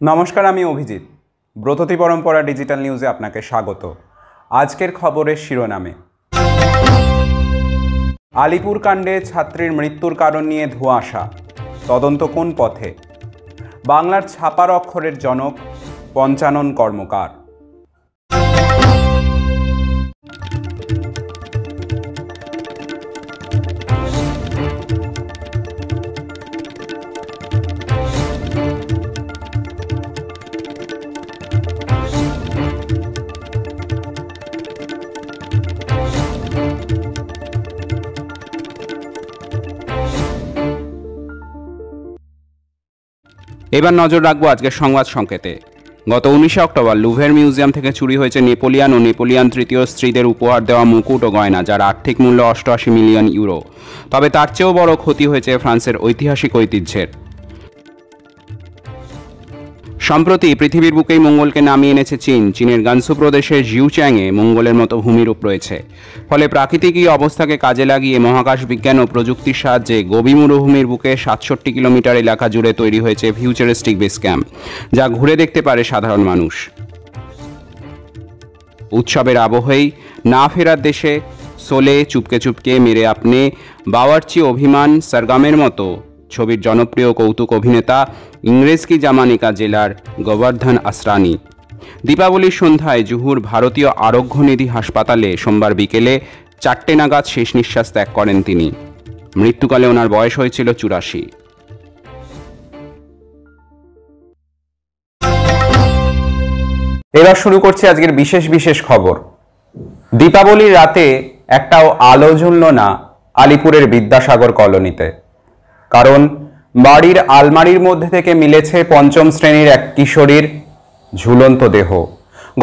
নমস্কার, আমি অভিজিৎ। ব্রততী পরম্পরা ডিজিটাল নিউজে আপনাকে স্বাগত। আজকের খবরের শিরোনামে আলিপুর কাণ্ডে ছাত্রীর মৃত্যুর কারণ নিয়ে ধোঁয়াশা, তদন্ত কোন পথে? বাংলার ছাপার অক্ষরের জনক পঞ্চানন কর্মকার। এবার নজর রাখবো আজকের সংবাদ সংকেতে। গত 19 অক্টোবর লুভের মিউজিয়াম থেকে চুরি হয়েছে নেপোলিয়ান ও নেপোলিয়ান তৃতীয় স্ত্রীদের উপহার দেওয়া মুকুট ও গয়না, যার আর্থিক মূল্য 88 মিলিয়ন ইউরো। তবে তার চেয়েও বড় ক্ষতি হয়েছে ফ্রান্সের ঐতিহাসিক ঐতিহ্যের। সম্প্রতি পৃথিবীর বুকেই মঙ্গলকে নামিয়ে এনেছে চীনের গানসু প্রদেশের জিউচ্যাংয়ে মঙ্গলের মতো ভূমিরূপ রয়েছে। ফলে প্রাকৃতিক এই অবস্থাকে কাজে লাগিয়ে মহাকাশ বিজ্ঞান ও প্রযুক্তির সাহায্যে গোবি মরুভূমির বুকে 67 কিলোমিটার এলাকা জুড়ে তৈরি হয়েছে ফিউচারিস্টিক বেস ক্যাম্প, যা ঘুরে দেখতে পারে সাধারণ মানুষ। উৎসবের আবহেই না ফেরার দেশে সোলে, চুপকে চুপকে, মেরে আপনে, বাওয়ার্চি, অভিমান, সরগমের মতো ছবির জনপ্রিয় কৌতুক অভিনেতা ইংরেজ কি জামানিকা জেলার গোবর্ধন আসরানি দীপাবলির সন্ধ্যায় জুহুর ভারতীয় আরোগ্য নিধি হাসপাতালে সোমবার বিকেলে 4টে নাগাদ শেষ নিঃশ্বাস ত্যাগ করেন তিনি। মৃত্যুকালে ওনার বয়স হয়েছিল 84। এবার শুরু করছি আজকের বিশেষ খবর। দীপাবলির রাতে একটাও আলো জ্বলল না আলিপুরের বিদ্যাসাগর কলোনিতে, কারণ বাড়ির আলমারির মধ্যে থেকে মিলেছে 5ম শ্রেণীর এক কিশোরীর ঝুলন্ত দেহ।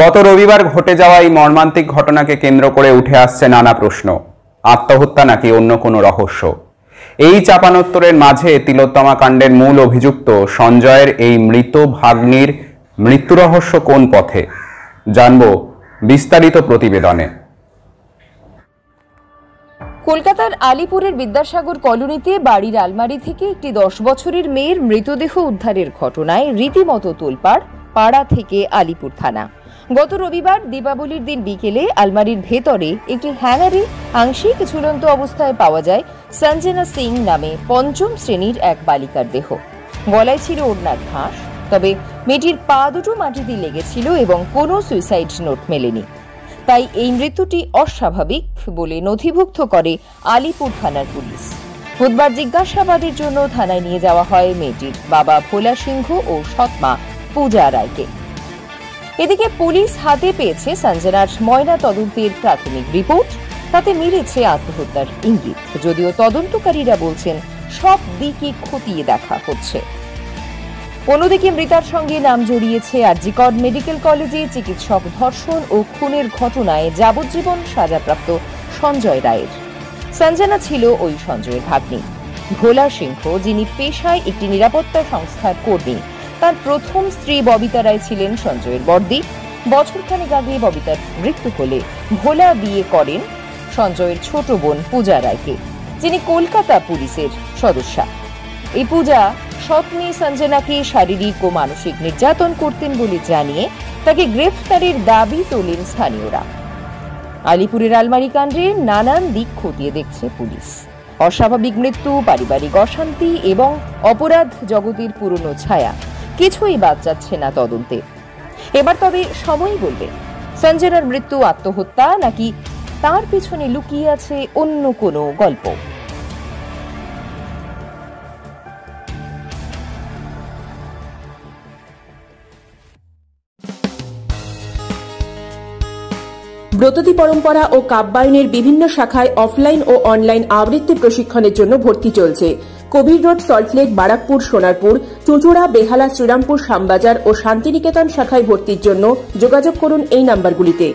গত রবিবার ঘটে যাওয়া এই মর্মান্তিক ঘটনাকে কেন্দ্র করে উঠে আসছে নানা প্রশ্ন। আত্মহত্যা নাকি অন্য কোনো রহস্য? এই চাপানোত্তরের মাঝে তিলোত্তমা কাণ্ডের মূল অভিযুক্ত সঞ্জয়ের এই মৃত ভাগ্নির মৃত্যু রহস্য কোন পথে, জানব বিস্তারিত প্রতিবেদনে। কলকাতার আলিপুরের বিদ্যাসাগর কলোনিতে বাড়ির আলমারি থেকে একটি 10 বছরের মেয়ের মৃতদেহ উদ্ধারের ঘটনায় রীতিমতো তোলপাড় পাড়া থেকে আলিপুর থানা। গত রবিবার দীপাবলির দিন বিকেলে আলমারির ভেতরে একটি হ্যাঙ্গারে আংশিক ঝুলন্ত অবস্থায় পাওয়া যায় সঞ্জনা সিং নামে 5ম শ্রেণীর এক বালিকার দেহ। গলায় ছিল ওড়নার ফাঁস, তবে মেয়েটির পা দুটো মাটিতে লেগেছিল এবং কোনো সুইসাইড নোট মেলেনি। তাই এই মৃত্যুটি অস্বাভাবিক বলে নথিভুক্ত করে আলিপুর থানার পুলিশ। বুধবার জিজ্ঞাসাবাদের জন্য থানায় নিয়ে যাওয়া হয় মেয়েটির বাবা ভোলা সিংহ ও সৎমা পূজা রায়কে। এদিকে পুলিশ হাতে পেয়েছে সঞ্জনার ময়না তদন্তের প্রাথমিক রিপোর্ট। তাতে মিলেছে আত্মহত্যার ইঙ্গিত, যদিও তদন্তকারীরা বলছেন সব দিকই খতিয়ে দেখা হচ্ছে। অন্যদিকে মৃতার সঙ্গে নাম জড়িয়েছে আরজি কর মেডিকেল কলেজে চিকিৎসক ধর্ষণ ও খুনের ঘটনায় যাবজ্জীবন সাজাপ্রাপ্ত সঞ্জয় রায়ের। সঞ্জনা ছিল ওই সঞ্জয়ের ভাগ্নি। ভোলা সিংহ, যিনি পেশায় একটি নিরাপত্তা সংস্থার কর্মী, তার প্রথম স্ত্রী ববিতা রায় ছিলেন সঞ্জয়ের বড়দি। বছরখানেক আগে ববিতার মৃত্যু হলে ভোলা বিয়ে করেন সঞ্জয়ের ছোট বোন পূজা রায়কে, যিনি কলকাতা পুলিশের সদস্যা। এই পূজা সৎ মেয়ে সঞ্জনাকে শারীরিক ও মানসিক নির্যাতন করতেন বলে জানিয়ে তাকে গ্রেফতারের দাবি তোলেন স্থানীয়রা। আলিপুরের আলমারি কাণ্ডে নানান দিক খতিয়ে দেখছে পুলিশ। অস্বাভাবিক মৃত্যু, পারিবারিক অশান্তি এবং অপরাধ জগতের পুরনো ছায়া কিছুই বাদ যাচ্ছে না তদন্তে। এবার তবে সময়ই বলবে সঞ্জনার মৃত্যু আত্মহত্যা নাকি তার পিছনে লুকিয়ে আছে অন্য কোনো গল্প। ব্রততী পরম্পরা ও কাব্যায়নের বিভিন্ন শাখায় অফলাইন ও অনলাইন আবৃত্তি প্রশিক্ষণের জন্য ভর্তি চলছে। কবির রোড, সল্টলেক, বারাকপুর, সোনারপুর, চুঁচুড়া, বেহালা, শ্রীরামপুর, শ্যামবাজার ও শান্তিনিকেতন শাখায় ভর্তির জন্য যোগাযোগ করুন এই নাম্বারগুলিতে।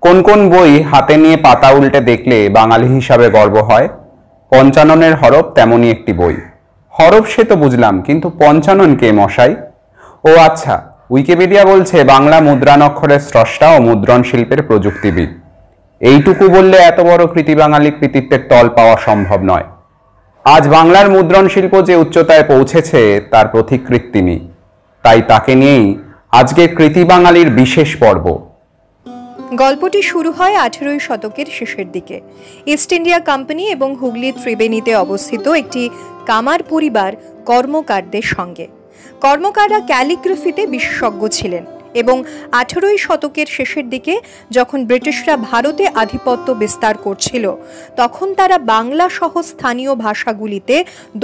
কোন কোন বই হাতে নিয়ে পাতা উল্টে দেখলে বাঙালি হিসাবে গর্ব হয়? পঞ্চাননের হরফ তেমনই একটি বই। হরফ সে তো বুঝলাম, কিন্তু পঞ্চানন কে মশাই? ও আচ্ছা, উইকিপিডিয়া বলছে বাংলা মুদ্রানক্ষরের স্রষ্টা ও মুদ্রণ শিল্পের প্রযুক্তিবিদ। এইটুকু বললে এত বড় কৃতি বাঙালি কৃতিত্বের তল পাওয়া সম্ভব নয়। আজ বাংলার মুদ্রণ শিল্প যে উচ্চতায় পৌঁছেছে তার প্রতিকৃত তিনি। তাই তাকে নিয়েই আজকে কৃতি বাঙালির বিশেষ পর্ব। গল্পটি শুরু হয় 18 শতকের শেষের দিকে। ইস্ট ইন্ডিয়া কোম্পানি এবং হুগলি ত্রিবেণীতে অবস্থিত একটি কামার পরিবার কর্মকারদের সঙ্গে। কর্মকাররা ক্যালিগ্রাফিতে বিশেষজ্ঞ ছিলেন এবং 18 শতকের শেষের দিকে যখন ব্রিটিশরা ভারতে আধিপত্য বিস্তার করছিল তখন তারা বাংলা সহ স্থানীয় ভাষাগুলিতে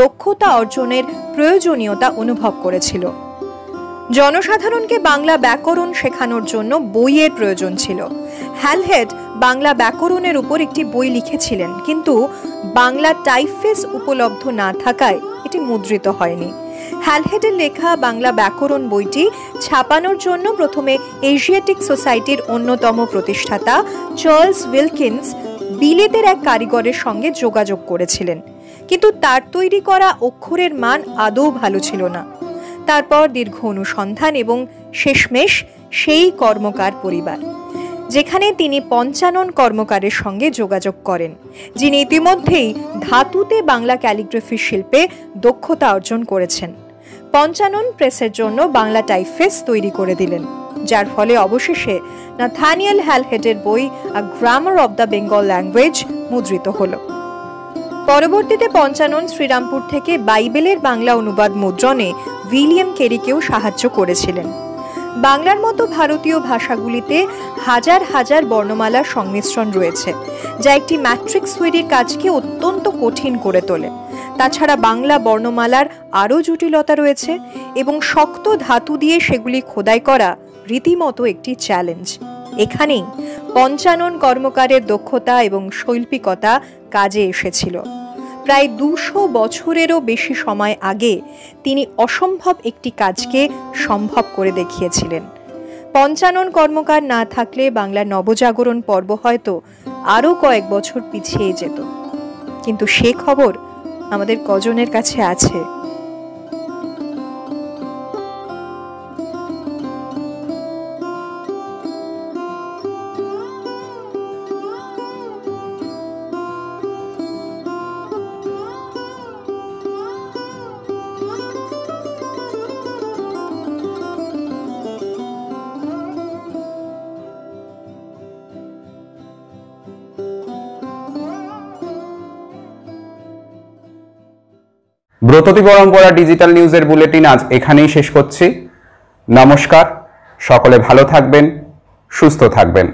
দক্ষতা অর্জনের প্রয়োজনীয়তা অনুভব করেছিল। জনসাধারণকে বাংলা ব্যাকরণ শেখানোর জন্য বইয়ের প্রয়োজন ছিল। হ্যালহেড বাংলা ব্যাকরণের উপর একটি বই লিখেছিলেন, কিন্তু বাংলা টাইপফেস উপলব্ধ না থাকায় এটি মুদ্রিত হয়নি। হ্যালহেডের লেখা বাংলা ব্যাকরণ বইটি ছাপানোর জন্য প্রথমে এশিয়াটিক সোসাইটির অন্যতম প্রতিষ্ঠাতা চার্লস উইলকিন্স বিলেতের এক কারিগরের সঙ্গে যোগাযোগ করেছিলেন, কিন্তু তার তৈরি করা অক্ষরের মান আদৌ ভালো ছিল না। তারপর দীর্ঘ অনুসন্ধান এবং শেষমেশ সেই কর্মকার পরিবার, যেখানে তিনি পঞ্চানন কর্মকারের সঙ্গে যোগাযোগ করেন, যিনি ইতিমধ্যেই ধাতুতে বাংলা ক্যালিগ্রাফি শিল্পে দক্ষতা অর্জন করেছেন। পঞ্চানন প্রেসের জন্য বাংলা টাইপফেস তৈরি করে দিলেন, যার ফলে অবশেষে নাথানিয়েল হ্যালহেডের বই a grammar of the Bengal language মুদ্রিত হলো। পরবর্তীতে পঞ্চানন শ্রীরামপুর থেকে বাইবেলের বাংলা অনুবাদ মুদ্রণে উইলিয়াম কেরিকেও সাহায্য করেছিলেন। বাংলার মতো ভারতীয় ভাষাগুলিতে হাজার হাজার বর্ণমালার সংমিশ্রণ রয়েছে, যা একটি ম্যাট্রিক্স তৈরির কাজকে অত্যন্ত কঠিন করে তোলে। তাছাড়া বাংলা বর্ণমালার আরও জটিলতা রয়েছে এবং শক্ত ধাতু দিয়ে সেগুলি খোদাই করা রীতিমতো একটি চ্যালেঞ্জ। এখানেই পঞ্চানন কর্মকারের দক্ষতা এবং শৈল্পিকতা কাজে এসেছিল। প্রায় 200 বছরেরও বেশি সময় আগে তিনি অসম্ভব একটি কাজকে সম্ভব করে দেখিয়েছিলেন। পঞ্চানন কর্মকার না থাকলে বাংলার নবজাগরণ পর্ব হয়তো আরও কয়েক বছর পিছিয়ে যেত, কিন্তু সে খবর আমাদের কজনের কাছে আছে? ব্রততী পরম্পরা ডিজিটাল নিউজের বুলেটিন আজ এখানেই শেষ করছি। নমস্কার, সকলে ভালো থাকবেন, সুস্থ থাকবেন।